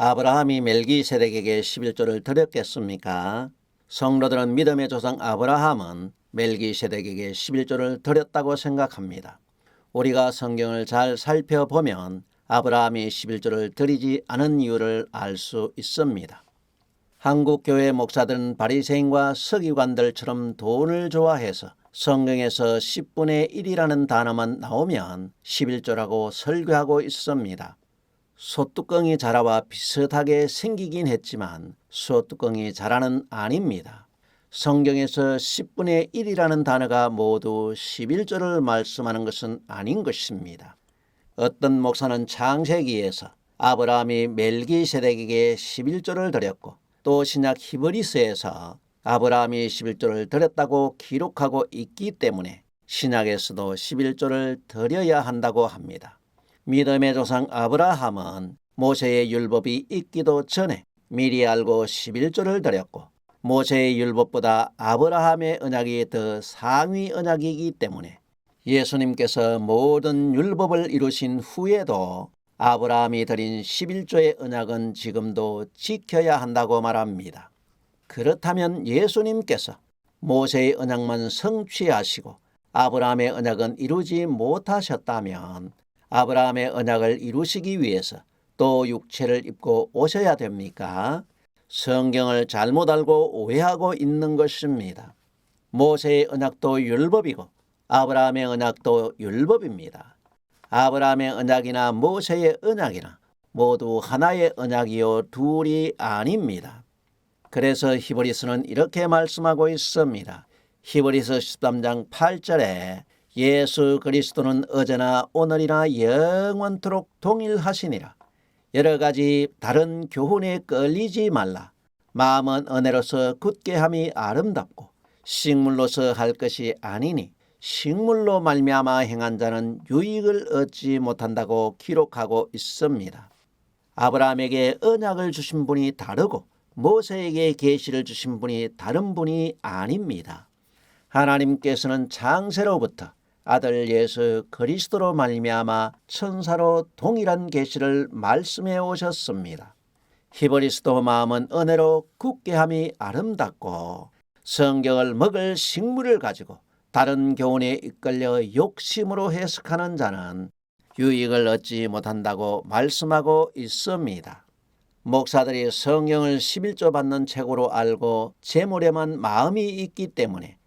아브라함이 멜기세덱에게 11조를 드렸겠습니까? 성도들은 믿음의 조상 아브라함은 멜기세덱에게 11조를 드렸다고 생각합니다. 우리가 성경을 잘 살펴보면 아브라함이 11조를 드리지 않은 이유를 알 수 있습니다. 한국 교회 목사들은 바리새인과 서기관들처럼 돈을 좋아해서 성경에서 10분의 1이라는 단어만 나오면 11조라고 설교하고 있습니다. 소뚜껑이 자라와 비슷하게 생기긴 했지만 소뚜껑이 자라는 아닙니다. 성경에서 10분의 1이라는 단어가 모두 11조를 말씀하는 것은 아닌 것입니다. 어떤 목사는 창세기에서 아브라함이 멜기세덱에게 11조를 드렸고 또 신약 히브리서에서 아브라함이 11조를 드렸다고 기록하고 있기 때문에 신약에서도 11조를 드려야 한다고 합니다. 믿음의 조상 아브라함은 모세의 율법이 있기도 전에 미리 알고 11조를 드렸고 모세의 율법보다 아브라함의 언약이 더 상위 언약이기 때문에 예수님께서 모든 율법을 이루신 후에도 아브라함이 드린 11조의 언약은 지금도 지켜야 한다고 말합니다. 그렇다면 예수님께서 모세의 언약만 성취하시고 아브라함의 언약은 이루지 못하셨다면 아브라함의 언약을 이루시기 위해서 또 육체를 입고 오셔야 됩니까? 성경을 잘못 알고 오해하고 있는 것입니다. 모세의 언약도 율법이고 아브라함의 언약도 율법입니다. 아브라함의 언약이나 모세의 언약이나 모두 하나의 언약이요 둘이 아닙니다. 그래서 히브리서는 이렇게 말씀하고 있습니다. 히브리서 13장 8절에 예수 그리스도는 어제나 오늘이나 영원토록 동일하시니라. 여러 가지 다른 교훈에 끌리지 말라. 마음은 은혜로서 굳게 함이 아름답고 식물로서 할 것이 아니니 식물로 말미암아 행한 자는 유익을 얻지 못한다고 기록하고 있습니다. 아브라함에게 언약을 주신 분이 다르고 모세에게 계시를 주신 분이 다른 분이 아닙니다. 하나님께서는 창세로부터 아들 예수 그리스도로 말미암아 천사로 동일한 계시를 말씀해 오셨습니다. 히브리서도 마음은 은혜로 굳게함이 아름답고 성경을 먹을 식물을 가지고 다른 교훈에 이끌려 욕심으로 해석하는 자는 유익을 얻지 못한다고 말씀하고 있습니다. 목사들이 성경을 11조 받는 책으로 알고 재물에만 마음이 있기 때문에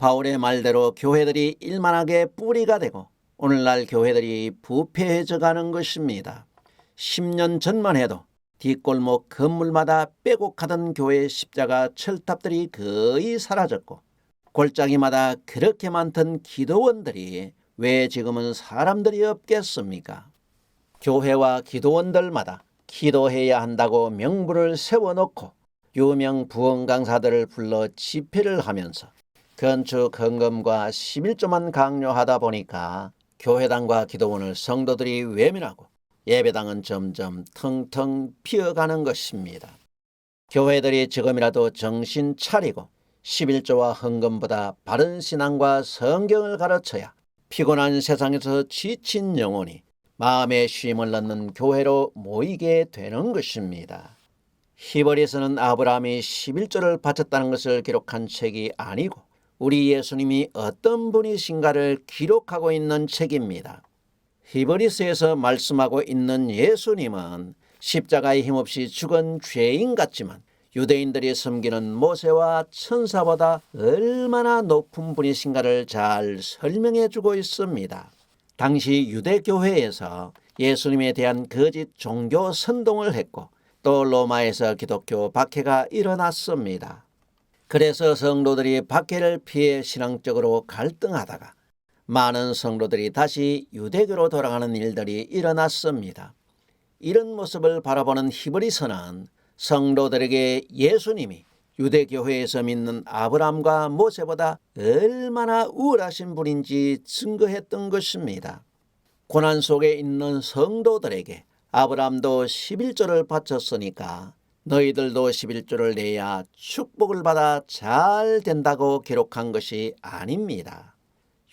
바울의 말대로 교회들이 일만하게 뿌리가 되고 오늘날 교회들이 부패해져 가는 것입니다. 10년 전만 해도 뒷골목 건물마다 빼곡하던 교회 십자가 철탑들이 거의 사라졌고 골짜기마다 그렇게 많던 기도원들이 왜 지금은 사람들이 없겠습니까? 교회와 기도원들마다 기도해야 한다고 명부를 세워놓고 유명 부흥 강사들을 불러 집회를 하면서 건축 헌금과 11조만 강요하다 보니까 교회당과 기도원을 성도들이 외면하고 예배당은 점점 텅텅 비어가는 것입니다. 교회들이 지금이라도 정신 차리고 11조와 헌금보다 바른 신앙과 성경을 가르쳐야 피곤한 세상에서 지친 영혼이 마음의 쉼을 얻는 교회로 모이게 되는 것입니다. 히브리서는 아브라함이 11조를 바쳤다는 것을 기록한 책이 아니고 우리 예수님이 어떤 분이신가를 기록하고 있는 책입니다. 히브리서에서 말씀하고 있는 예수님은 십자가에 힘없이 죽은 죄인 같지만 유대인들이 섬기는 모세와 천사보다 얼마나 높은 분이신가를 잘 설명해 주고 있습니다. 당시 유대교회에서 예수님에 대한 거짓 종교 선동을 했고 또 로마에서 기독교 박해가 일어났습니다. 그래서 성도들이 박해를 피해 신앙적으로 갈등하다가 많은 성도들이 다시 유대교로 돌아가는 일들이 일어났습니다. 이런 모습을 바라보는 히브리서는 성도들에게 예수님이 유대교회에서 믿는 아브라함과 모세보다 얼마나 우월하신 분인지 증거했던 것입니다. 고난 속에 있는 성도들에게 아브라함도 11조를 바쳤으니까 너희들도 11조를 내야 축복을 받아 잘 된다고 기록한 것이 아닙니다.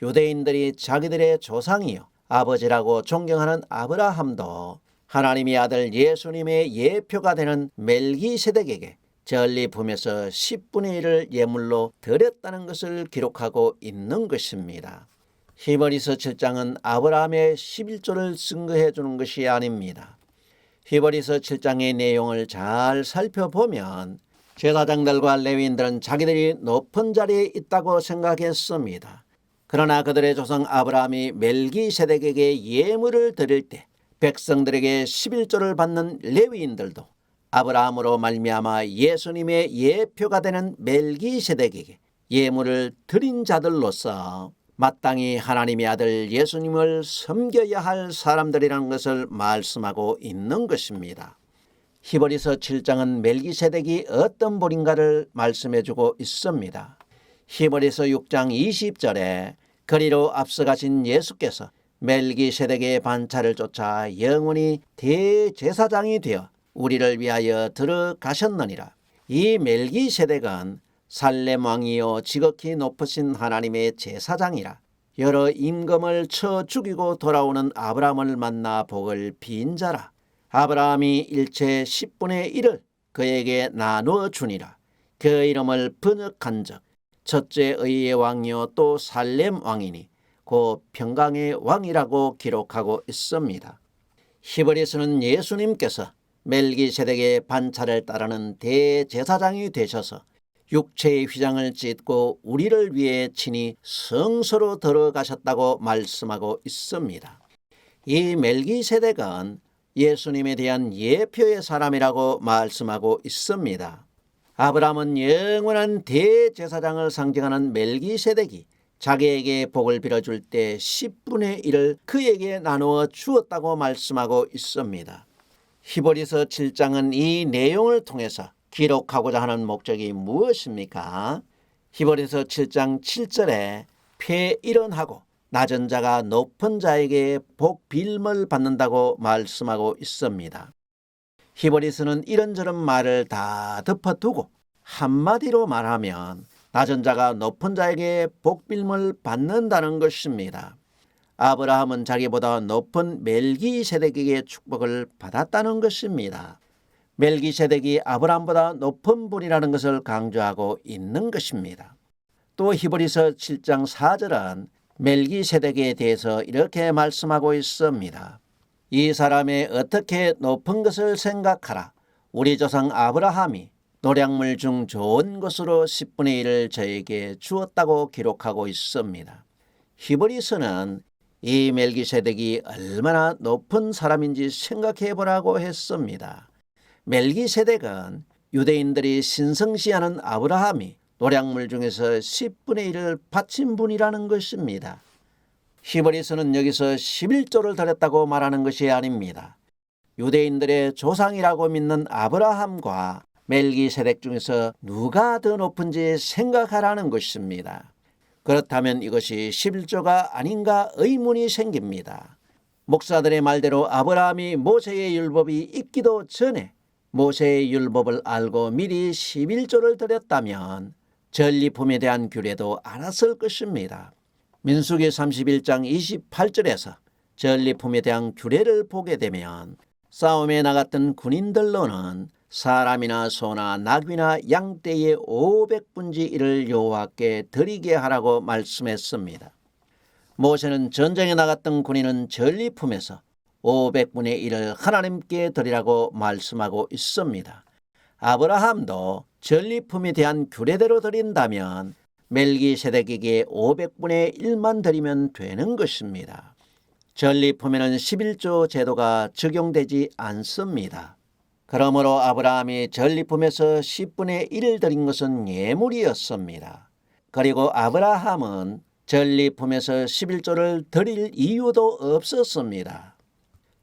유대인들이 자기들의 조상이요 아버지라고 존경하는 아브라함도 하나님의 아들 예수님의 예표가 되는 멜기세덱에게 전리품에서 10분의 1을 예물로 드렸다는 것을 기록하고 있는 것입니다. 히브리서 7장은 아브라함의 11조를 증거해 주는 것이 아닙니다. 히브리서 7장의 내용을 잘 살펴보면 제사장들과 레위인들은 자기들이 높은 자리에 있다고 생각했습니다. 그러나 그들의 조상 아브라함이 멜기세덱에게 예물을 드릴 때 백성들에게 11조를 받는 레위인들도 아브라함으로 말미암아 예수님의 예표가 되는 멜기세덱에게 예물을 드린 자들로서 마땅히 하나님의 아들 예수님을 섬겨야 할 사람들이라는 것을 말씀하고 있는 것입니다. 히브리서 7장은 멜기세덱이 어떤 분인가를 말씀해주고 있습니다. 히브리서 6장 20절에 그리로 앞서가신 예수께서 멜기세덱의 반차를 쫓아 영원히 대제사장이 되어 우리를 위하여 들어가셨느니라. 이 멜기세덱은 살렘 왕이요 지극히 높으신 하나님의 제사장이라. 여러 임금을 쳐 죽이고 돌아오는 아브라함을 만나 복을 빈 자라. 아브라함이 일체 10분의 1을 그에게 나누어 주니라. 그 이름을 번역한 적 첫째 의의 왕이요 또 살렘 왕이니 곧 평강의 왕이라고 기록하고 있습니다. 히브리서는 예수님께서 멜기세덱의 반차를 따르는 대제사장이 되셔서 육체의 휘장을 찢고 우리를 위해 친히 성소로 들어가셨다고 말씀하고 있습니다. 이 멜기세덱은 예수님에 대한 예표의 사람이라고 말씀하고 있습니다. 아브라함은 영원한 대제사장을 상징하는 멜기세덱이 자기에게 복을 빌어줄 때 10분의 1을 그에게 나누어 주었다고 말씀하고 있습니다. 히브리서 7장은 이 내용을 통해서 기록하고자 하는 목적이 무엇입니까? 히브리서 7장 7절에 폐일언하고 낮은 자가 높은 자에게 복 빌물 받는다고 말씀하고 있습니다. 히브리서는 이런저런 말을 다 덮어두고 한마디로 말하면 낮은 자가 높은 자에게 복 빌물 받는다는 것입니다. 아브라함은 자기보다 높은 멜기세덱에게 축복을 받았다는 것입니다. 멜기세덱이 아브라함보다 높은 분이라는 것을 강조하고 있는 것입니다. 또 히브리서 7장 4절은 멜기세덱에 대해서 이렇게 말씀하고 있습니다. 이 사람의 어떻게 높은 것을 생각하라. 우리 조상 아브라함이 노량물 중 좋은 것으로 10분의 1을 저에게 주었다고 기록하고 있습니다. 히브리서는 이 멜기세덱이 얼마나 높은 사람인지 생각해 보라고 했습니다. 멜기세덱은 유대인들이 신성시하는 아브라함이 노량물 중에서 10분의 1을 바친 분이라는 것입니다. 히브리서는 여기서 11조를 드렸다고 말하는 것이 아닙니다. 유대인들의 조상이라고 믿는 아브라함과 멜기세덱 중에서 누가 더 높은지 생각하라는 것입니다. 그렇다면 이것이 11조가 아닌가 의문이 생깁니다. 목사들의 말대로 아브라함이 모세의 율법이 있기도 전에 모세의 율법을 알고 미리 11조를 드렸다면 전리품에 대한 규례도 알았을 것입니다. 민수기 31장 28절에서 전리품에 대한 규례를 보게 되면 싸움에 나갔던 군인들로는 사람이나 소나 나귀나 양떼의 500분지 1을 여호와께 드리게 하라고 말씀했습니다. 모세는 전쟁에 나갔던 군인은 전리품에서 500분의 1을 하나님께 드리라고 말씀하고 있습니다. 아브라함도 전리품에 대한 규례대로 드린다면 멜기세덱에게 500분의 1만 드리면 되는 것입니다. 전리품에는 11조 제도가 적용되지 않습니다. 그러므로 아브라함이 전리품에서 10분의 1을 드린 것은 예물이었습니다. 그리고 아브라함은 전리품에서 11조를 드릴 이유도 없었습니다.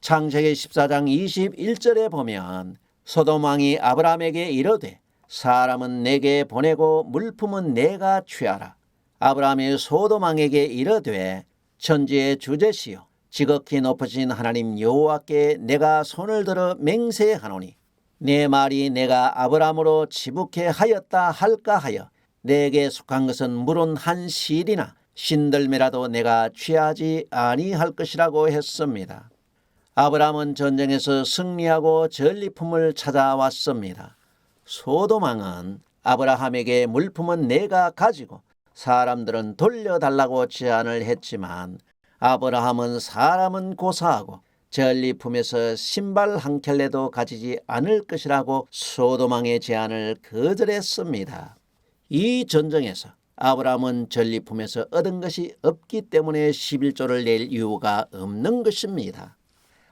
창세기 14장 21절에 보면 소돔 왕이 아브라함에게 이르되 사람은 내게 보내고 물품은 내가 취하라. 아브라함이 소돔 왕에게 이르되 천지의 주제시요 지극히 높으신 하나님 여호와께 내가 손을 들어 맹세하노니 내 말이 내가 아브라함으로 지북해 하였다 할까 하여 내게 속한 것은 물은 한 실이나 신들매라도 내가 취하지 아니할 것이라고 했습니다. 아브라함은 전쟁에서 승리하고 전리품을 찾아왔습니다. 소돔 왕은 아브라함에게 물품은 내가 가지고 사람들은 돌려달라고 제안을 했지만 아브라함은 사람은 고사하고 전리품에서 신발 한 켤레도 가지지 않을 것이라고 소돔 왕의 제안을 거절했습니다. 이 전쟁에서 아브라함은 전리품에서 얻은 것이 없기 때문에 11조를 낼 이유가 없는 것입니다.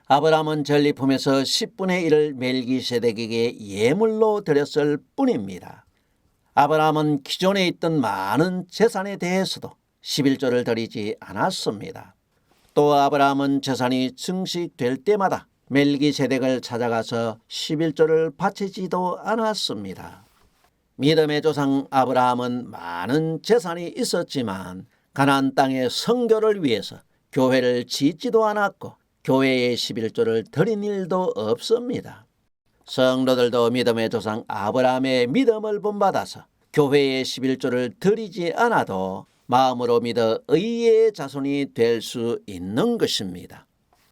아브라함은 전리품에서 10분의 1을 멜기세덱에게 예물로 드렸을 뿐입니다. 아브라함은 기존에 있던 많은 재산에 대해서도 11조를 드리지 않았습니다. 또 아브라함은 재산이 증식될 때마다 멜기세덱을 찾아가서 11조를 바치지도 않았습니다. 믿음의 조상 아브라함은 많은 재산이 있었지만 가나안 땅의 선교를 위해서 교회를 짓지도 않았고 교회에 11조를 드린 일도 없습니다. 성도들도 믿음의 조상 아브라함의 믿음을 본받아서 교회에 11조를 드리지 않아도 마음으로 믿어 의의 자손이 될 수 있는 것입니다.